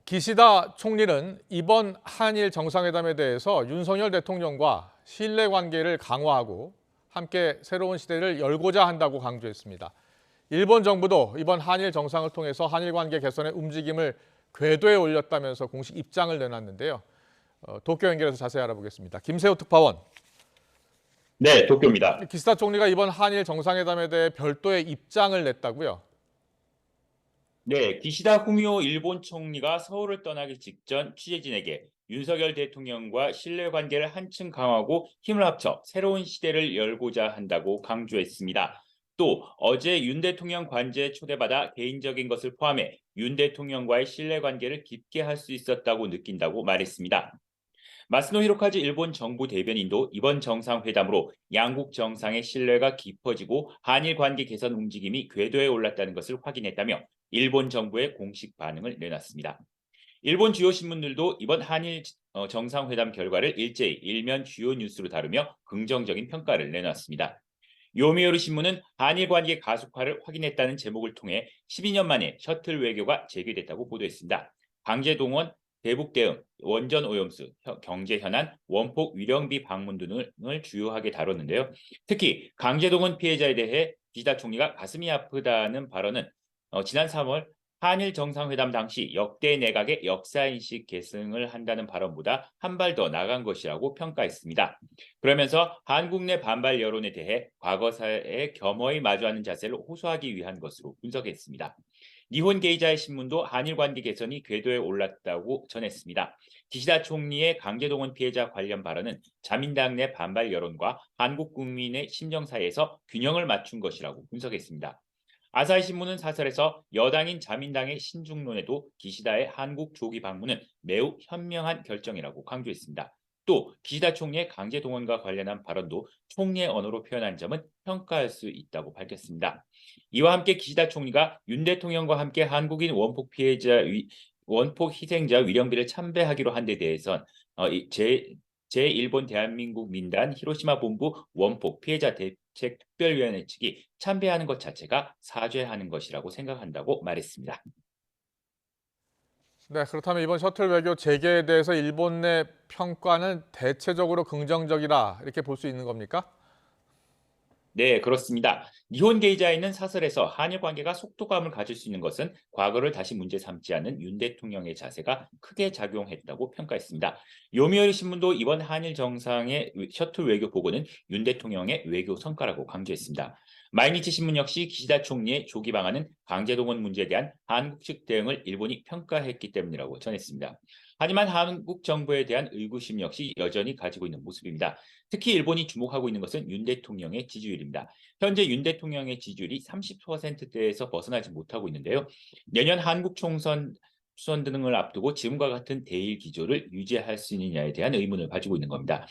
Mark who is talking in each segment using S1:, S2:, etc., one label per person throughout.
S1: 기시다 총리는 이번 한일 정상회담에 대해서 윤석열 대통령과 신뢰 관계를 강화하고 함께 새로운 시대를 열고자 한다고 강조했습니다. 일본 정부도 이번 한일 정상을 통해서 한일 관계 개선의 움직임을 궤도에 올렸다면서 공식 입장을 내놨는데요. 도쿄 연결해서 자세히 알아보겠습니다. 김세호 특파원.
S2: 네, 도쿄입니다.
S1: 기시다 총리가 이번 한일 정상회담에 대해 별도의 입장을 냈다고요?
S2: 네, 기시다 후미오 일본 총리가 서울을 떠나기 직전 취재진에게 윤석열 대통령과 신뢰 관계를 한층 강화하고 힘을 합쳐 새로운 시대를 열고자 한다고 강조했습니다. 또 어제 윤 대통령 관저에 초대받아 개인적인 것을 포함해 윤 대통령과의 신뢰 관계를 깊게 할 수 있었다고 느낀다고 말했습니다. 마스노 히로카즈 일본 정부 대변인도 이번 정상회담으로 양국 정상의 신뢰가 깊어지고 한일 관계 개선 움직임이 궤도에 올랐다는 것을 확인했다며 일본 정부의 공식 반응을 내놨습니다. 일본 주요 신문들도 이번 한일 정상회담 결과를 일제히 일면 주요 뉴스로 다루며 긍정적인 평가를 내놨습니다. 요미우리 신문은 한일 관계 가속화를 확인했다는 제목을 통해 12년 만에 셔틀 외교가 재개됐다고 보도했습니다. 강제동원, 대북 대응, 원전 오염수, 경제 현안, 원폭 위령비 방문 등을 주요하게 다뤘는데요. 특히 강제동원 피해자에 대해 기시다 총리가 가슴이 아프다는 발언은 지난 3월 한일 정상회담 당시 역대 내각의 역사인식 계승을 한다는 발언보다 한 발 더 나간 것이라고 평가했습니다. 그러면서 한국 내 반발 여론에 대해 과거사에 겸허히 마주하는 자세를 호소하기 위한 것으로 분석했습니다. 니혼 게이자의 신문도 한일 관계 개선이 궤도에 올랐다고 전했습니다. 기시다 총리의 강제동원 피해자 관련 발언은 자민당 내 반발 여론과 한국 국민의 심정 사이에서 균형을 맞춘 것이라고 분석했습니다. 아사히 신문은 사설에서 여당인 자민당의 신중론에도 기시다의 한국 조기 방문은 매우 현명한 결정이라고 강조했습니다. 또 기시다 총리의 강제 동원과 관련한 발언도 총리의 언어로 표현한 점은 평가할 수 있다고 밝혔습니다. 이와 함께 기시다 총리가 윤 대통령과 함께 한국인 원폭 희생자 위령비를 참배하기로 한 데 대해선 제1본 대한민국 민단 히로시마 본부 원폭 피해자 대책 특별위원회 측이 참배하는 것 자체가 사죄하는 것이라고 생각한다고 말했습니다.
S1: 네, 그렇다면 이번 셔틀 외교 재개에 대해서 일본 내 평가는 대체적으로 긍정적이다 이렇게 볼 수 있는 겁니까?
S2: 네, 그렇습니다. 니혼 게이자에는 사설에서 한일 관계가 속도감을 가질 수 있는 것은 과거를 다시 문제 삼지 않는 윤 대통령의 자세가 크게 작용했다고 평가했습니다. 요미우리 신문도 이번 한일 정상의 셔틀 외교 보고는 윤 대통령의 외교 성과라고 강조했습니다. 마이니치 신문 역시 기시다 총리의 조기 방안은 강제동원 문제에 대한 한국 측 대응을 일본이 평가했기 때문이라고 전했습니다. 하지만 한국 정부에 대한 의구심 역시 여전히 가지고 있는 모습입니다. 특히 일본이 주목하고 있는 것은 윤 대통령의 지지율입니다. 현재 윤 대통령의 지지율이 30%대에서 벗어나지 못하고 있는데요. 내년 한국 총선 수선 등을 앞두고 지금과 같은 대일 기조를 유지할 수 있느냐에 대한 의문을 가지고 있는 겁니다.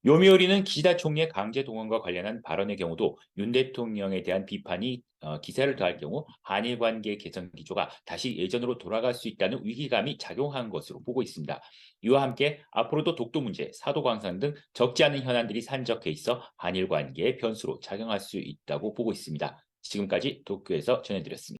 S2: 요미우리는 기시다 총리의 강제 동원과 관련한 발언의 경우도 윤 대통령에 대한 비판이 기세를 더할 경우 한일 관계 개선 기조가 다시 예전으로 돌아갈 수 있다는 위기감이 작용한 것으로 보고 있습니다. 이와 함께 앞으로도 독도 문제, 사도 광산 등 적지 않은 현안들이 산적해 있어 한일 관계의 변수로 작용할 수 있다고 보고 있습니다. 지금까지 도쿄에서 전해드렸습니다.